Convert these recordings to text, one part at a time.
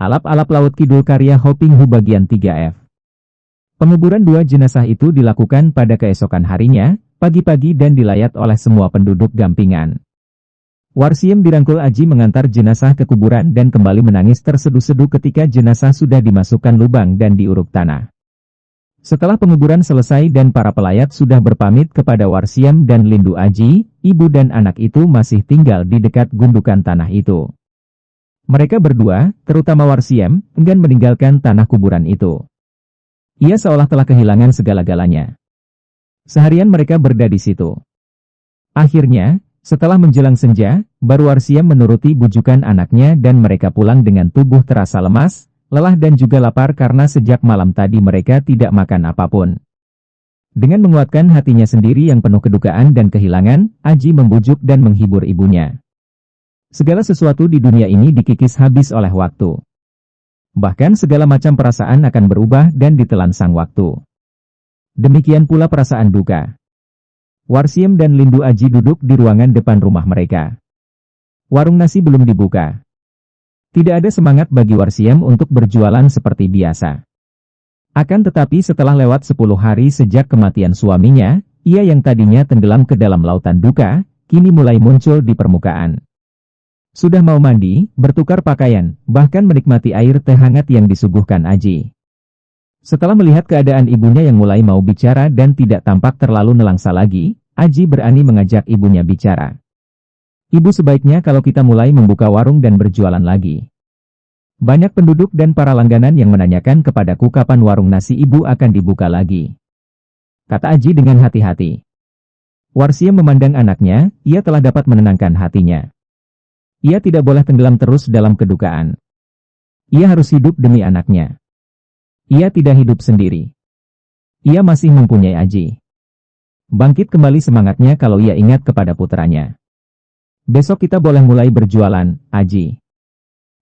Alap-alap Laut Kidul karya Hoping Hu bagian 3F. Penguburan dua jenazah itu dilakukan pada keesokan harinya, pagi-pagi dan dilayat oleh semua penduduk Gampingan. Warsiem dirangkul Aji mengantar jenazah ke kuburan dan kembali menangis terseduh-seduh ketika jenazah sudah dimasukkan lubang dan diuruk tanah. Setelah penguburan selesai dan para pelayat sudah berpamit kepada Warsiem dan Lindu Aji, ibu dan anak itu masih tinggal di dekat gundukan tanah itu. Mereka berdua, terutama Warsiem, enggan meninggalkan tanah kuburan itu. Ia seolah telah kehilangan segala-galanya. Seharian mereka berada di situ. Akhirnya, setelah menjelang senja, baru Warsiem menuruti bujukan anaknya dan mereka pulang dengan tubuh terasa lemas, lelah dan juga lapar karena sejak malam tadi mereka tidak makan apapun. Dengan menguatkan hatinya sendiri yang penuh kedukaan dan kehilangan, Aji membujuk dan menghibur ibunya. Segala sesuatu di dunia ini dikikis habis oleh waktu. Bahkan segala macam perasaan akan berubah dan ditelan sang waktu. Demikian pula perasaan duka. Warsiem dan Lindu Aji duduk di ruangan depan rumah mereka. Warung nasi belum dibuka. Tidak ada semangat bagi Warsiem untuk berjualan seperti biasa. Akan tetapi setelah lewat 10 hari sejak kematian suaminya, ia yang tadinya tenggelam ke dalam lautan duka, kini mulai muncul di permukaan. Sudah mau mandi, bertukar pakaian, bahkan menikmati air teh hangat yang disuguhkan Aji. Setelah melihat keadaan ibunya yang mulai mau bicara dan tidak tampak terlalu nelangsa lagi, Aji berani mengajak ibunya bicara. Ibu, sebaiknya kalau kita mulai membuka warung dan berjualan lagi. Banyak penduduk dan para langganan yang menanyakan kepadaku kapan warung nasi ibu akan dibuka lagi. Kata Aji dengan hati-hati. Warsiem memandang anaknya, ia telah dapat menenangkan hatinya. Ia tidak boleh tenggelam terus dalam kedukaan. Ia harus hidup demi anaknya. Ia tidak hidup sendiri. Ia masih mempunyai Aji. Bangkit kembali semangatnya kalau ia ingat kepada putranya. Besok kita boleh mulai berjualan, Aji.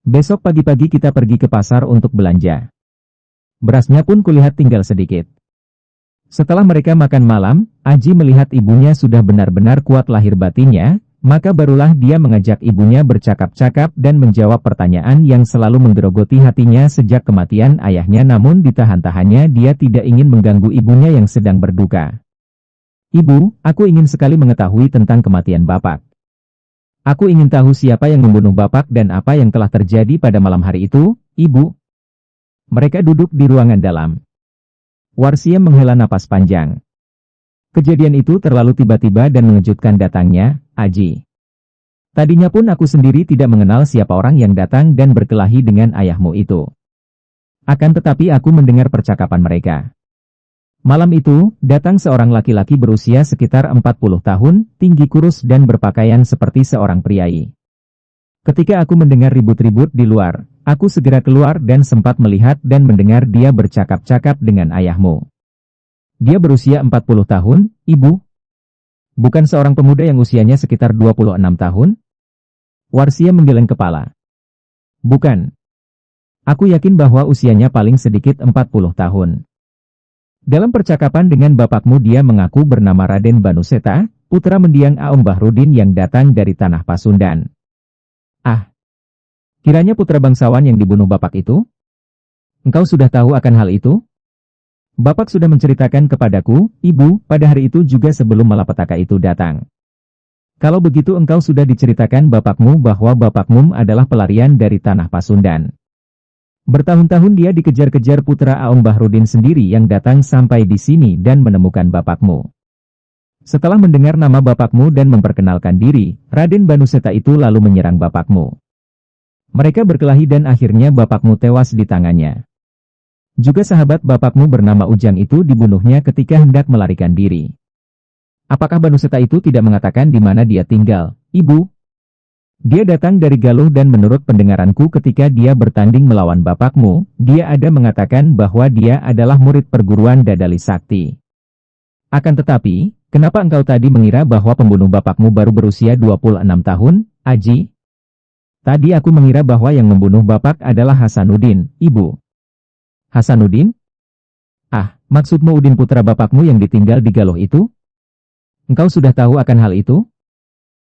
Besok pagi-pagi kita pergi ke pasar untuk belanja. Berasnya pun kulihat tinggal sedikit. Setelah mereka makan malam, Aji melihat ibunya sudah benar-benar kuat lahir batinnya, maka barulah dia mengajak ibunya bercakap-cakap dan menjawab pertanyaan yang selalu menggerogoti hatinya sejak kematian ayahnya, namun ditahan-tahannya dia tidak ingin mengganggu ibunya yang sedang berduka. Ibu, aku ingin sekali mengetahui tentang kematian Bapak. Aku ingin tahu siapa yang membunuh Bapak dan apa yang telah terjadi pada malam hari itu, Ibu. Mereka duduk di ruangan dalam. Warsiem menghela napas panjang. Kejadian itu terlalu tiba-tiba dan mengejutkan datangnya, Aji. Tadinya pun aku sendiri tidak mengenal siapa orang yang datang dan berkelahi dengan ayahmu itu. Akan tetapi aku mendengar percakapan mereka. Malam itu, datang seorang laki-laki berusia sekitar 40 tahun, tinggi kurus dan berpakaian seperti seorang priai. Ketika aku mendengar ribut-ribut di luar, aku segera keluar dan sempat melihat dan mendengar dia bercakap-cakap dengan ayahmu. Dia berusia 40 tahun, Ibu? Bukan seorang pemuda yang usianya sekitar 26 tahun? Warsiem menggeleng kepala. Bukan. Aku yakin bahwa usianya paling sedikit 40 tahun. Dalam percakapan dengan bapakmu dia mengaku bernama Raden Banuseta, putra mendiang Aom Bahrudin yang datang dari tanah Pasundan. Ah, kiranya putra bangsawan yang dibunuh bapak itu? Engkau sudah tahu akan hal itu? Bapak sudah menceritakan kepadaku, Ibu, pada hari itu juga sebelum malapetaka itu datang. Kalau begitu engkau sudah diceritakan bapakmu bahwa bapakmu adalah pelarian dari tanah Pasundan. Bertahun-tahun dia dikejar-kejar putra Aom Bahrudin sendiri yang datang sampai di sini dan menemukan bapakmu. Setelah mendengar nama bapakmu dan memperkenalkan diri, Raden Banuseta itu lalu menyerang bapakmu. Mereka berkelahi dan akhirnya bapakmu tewas di tangannya. Juga sahabat bapakmu bernama Ujang itu dibunuhnya ketika hendak melarikan diri. Apakah Banuseta itu tidak mengatakan di mana dia tinggal, Ibu? Dia datang dari Galuh dan menurut pendengaranku ketika dia bertanding melawan bapakmu, dia ada mengatakan bahwa dia adalah murid perguruan Dadali Sakti. Akan tetapi, kenapa engkau tadi mengira bahwa pembunuh bapakmu baru berusia 26 tahun, Aji? Tadi aku mengira bahwa yang membunuh bapak adalah Hasanuddin, Ibu. Hasanuddin? Ah, maksudmu Udin putra bapakmu yang ditinggal di Galuh itu? Engkau sudah tahu akan hal itu?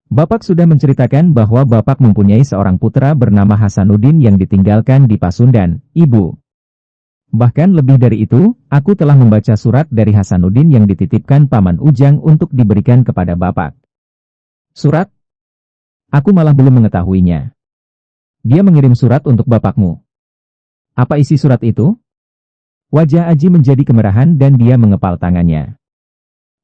Bapak sudah menceritakan bahwa Bapak mempunyai seorang putra bernama Hasanuddin yang ditinggalkan di Pasundan, Ibu. Bahkan lebih dari itu, aku telah membaca surat dari Hasanuddin yang dititipkan Paman Ujang untuk diberikan kepada Bapak. Surat? Aku malah belum mengetahuinya. Dia mengirim surat untuk Bapakmu. Apa isi surat itu? Wajah Aji menjadi kemerahan dan dia mengepal tangannya.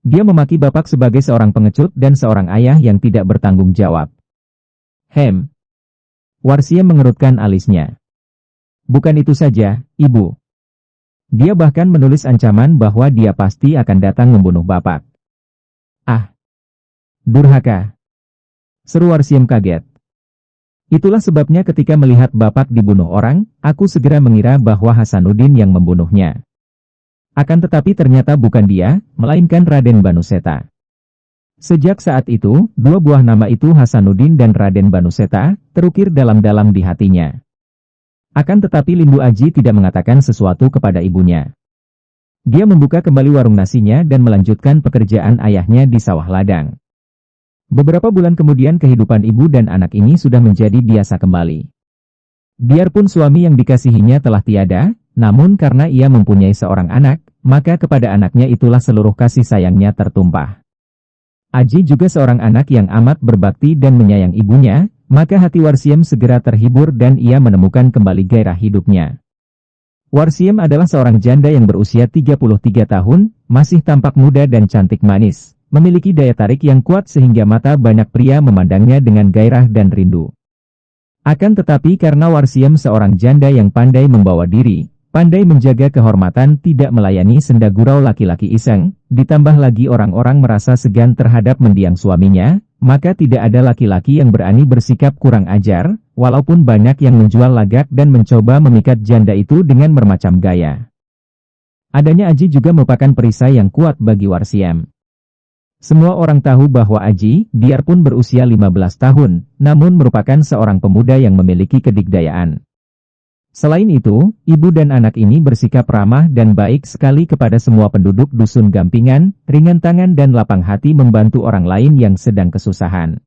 Dia memaki Bapak sebagai seorang pengecut dan seorang ayah yang tidak bertanggung jawab. Warsia mengerutkan alisnya. Bukan itu saja, Ibu. Dia bahkan menulis ancaman bahwa dia pasti akan datang membunuh Bapak. Ah! Durhaka! Seru Warsiem kaget. Itulah sebabnya ketika melihat Bapak dibunuh orang, aku segera mengira bahwa Hasanuddin yang membunuhnya. Akan tetapi ternyata bukan dia, melainkan Raden Banuseta. Sejak saat itu, dua buah nama itu Hasanuddin dan Raden Banuseta, terukir dalam-dalam di hatinya. Akan tetapi Lindu Aji tidak mengatakan sesuatu kepada ibunya. Dia membuka kembali warung nasinya dan melanjutkan pekerjaan ayahnya di sawah ladang. Beberapa bulan kemudian kehidupan ibu dan anak ini sudah menjadi biasa kembali. Biarpun suami yang dikasihinya telah tiada, namun karena ia mempunyai seorang anak, maka kepada anaknya itulah seluruh kasih sayangnya tertumpah. Aji juga seorang anak yang amat berbakti dan menyayang ibunya, maka hati Warsiem segera terhibur dan ia menemukan kembali gairah hidupnya. Warsiem adalah seorang janda yang berusia 33 tahun, masih tampak muda dan cantik manis, memiliki daya tarik yang kuat sehingga mata banyak pria memandangnya dengan gairah dan rindu. Akan tetapi karena Warsiem seorang janda yang pandai membawa diri, pandai menjaga kehormatan, tidak melayani senda gurau laki-laki iseng, ditambah lagi orang-orang merasa segan terhadap mendiang suaminya, maka tidak ada laki-laki yang berani bersikap kurang ajar, walaupun banyak yang menjual lagak dan mencoba memikat janda itu dengan bermacam gaya. Adanya Aji juga merupakan perisai yang kuat bagi Warsiem. Semua orang tahu bahwa Aji, biarpun berusia 15 tahun, namun merupakan seorang pemuda yang memiliki kedikdayaan. Selain itu, ibu dan anak ini bersikap ramah dan baik sekali kepada semua penduduk dusun Gampingan, ringan tangan dan lapang hati membantu orang lain yang sedang kesusahan.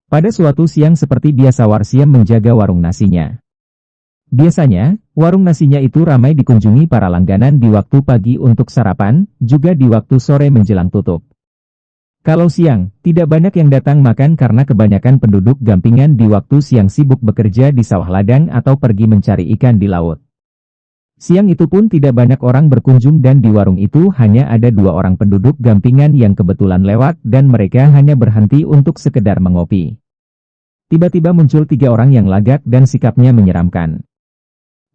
Pada suatu siang seperti biasa Warsiem menjaga warung nasinya. Biasanya, warung nasinya itu ramai dikunjungi para langganan di waktu pagi untuk sarapan, juga di waktu sore menjelang tutup. Kalau siang, tidak banyak yang datang makan karena kebanyakan penduduk Gampingan di waktu siang sibuk bekerja di sawah ladang atau pergi mencari ikan di laut. Siang itu pun tidak banyak orang berkunjung dan di warung itu hanya ada 2 orang penduduk Gampingan yang kebetulan lewat dan mereka hanya berhenti untuk sekedar mengopi. Tiba-tiba muncul 3 orang yang lagak dan sikapnya menyeramkan.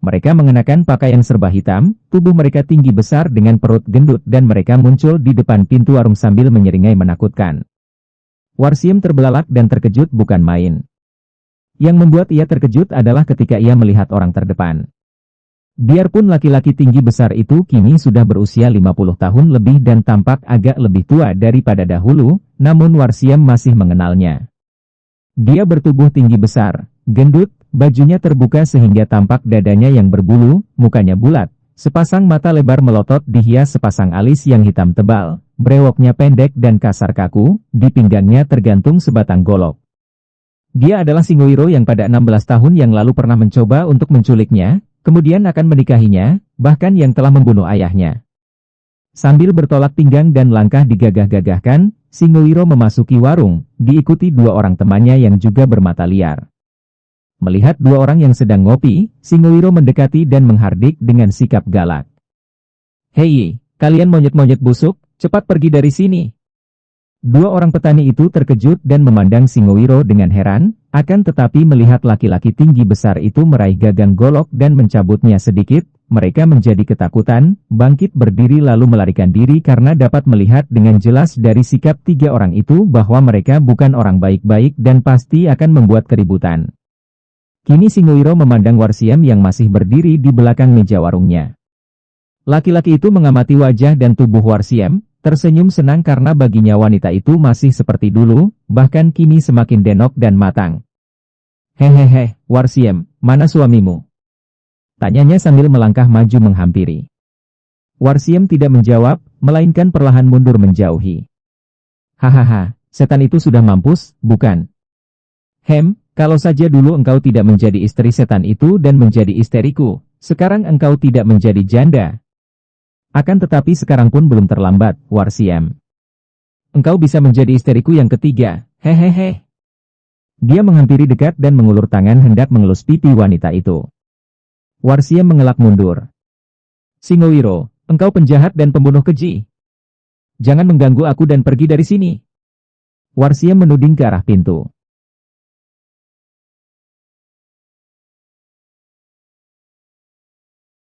Mereka mengenakan pakaian serba hitam, tubuh mereka tinggi besar dengan perut gendut dan mereka muncul di depan pintu warung sambil menyeringai menakutkan. Warsiem terbelalak dan terkejut bukan main. Yang membuat ia terkejut adalah ketika ia melihat orang terdepan. Biarpun laki-laki tinggi besar itu kini sudah berusia 50 tahun lebih dan tampak agak lebih tua daripada dahulu, namun Warsiem masih mengenalnya. Dia bertubuh tinggi besar, gendut, bajunya terbuka sehingga tampak dadanya yang berbulu, mukanya bulat, sepasang mata lebar melotot dihias sepasang alis yang hitam tebal, brewoknya pendek dan kasar kaku, di pinggangnya tergantung sebatang golok. Dia adalah Singoiro yang pada 16 tahun yang lalu pernah mencoba untuk menculiknya, kemudian akan menikahinya, bahkan yang telah membunuh ayahnya. Sambil bertolak pinggang dan langkah digagah-gagahkan, Singoiro memasuki warung, diikuti 2 orang temannya yang juga bermata liar. Melihat 2 orang yang sedang ngopi, Singoiro mendekati dan menghardik dengan sikap galak. "Hei, kalian monyet-monyet busuk, cepat pergi dari sini." 2 orang petani itu terkejut dan memandang Singoiro dengan heran, akan tetapi melihat laki-laki tinggi besar itu meraih gagang golok dan mencabutnya sedikit, mereka menjadi ketakutan, bangkit berdiri lalu melarikan diri karena dapat melihat dengan jelas dari sikap 3 orang itu bahwa mereka bukan orang baik-baik dan pasti akan membuat keributan. Kini Singoiro memandang Warsiem yang masih berdiri di belakang meja warungnya. Laki-laki itu mengamati wajah dan tubuh Warsiem, tersenyum senang karena baginya wanita itu masih seperti dulu, bahkan kini semakin denok dan matang. "Hehehe, Warsiem, mana suamimu?" tanyanya sambil melangkah maju menghampiri. Warsiem tidak menjawab, melainkan perlahan mundur menjauhi. "Hahaha, Setan itu sudah mampus, bukan? Kalau saja dulu engkau tidak menjadi istri setan itu dan menjadi isteriku, sekarang engkau tidak menjadi janda. Akan tetapi sekarang pun belum terlambat, Warsiem. Engkau bisa menjadi isteriku yang ketiga, hehehe. Dia menghampiri dekat dan mengulur tangan hendak mengelus pipi wanita itu. Warsiem mengelak mundur. Singowiro, engkau penjahat dan pembunuh keji. Jangan mengganggu aku dan pergi dari sini. Warsiem menuding ke arah pintu.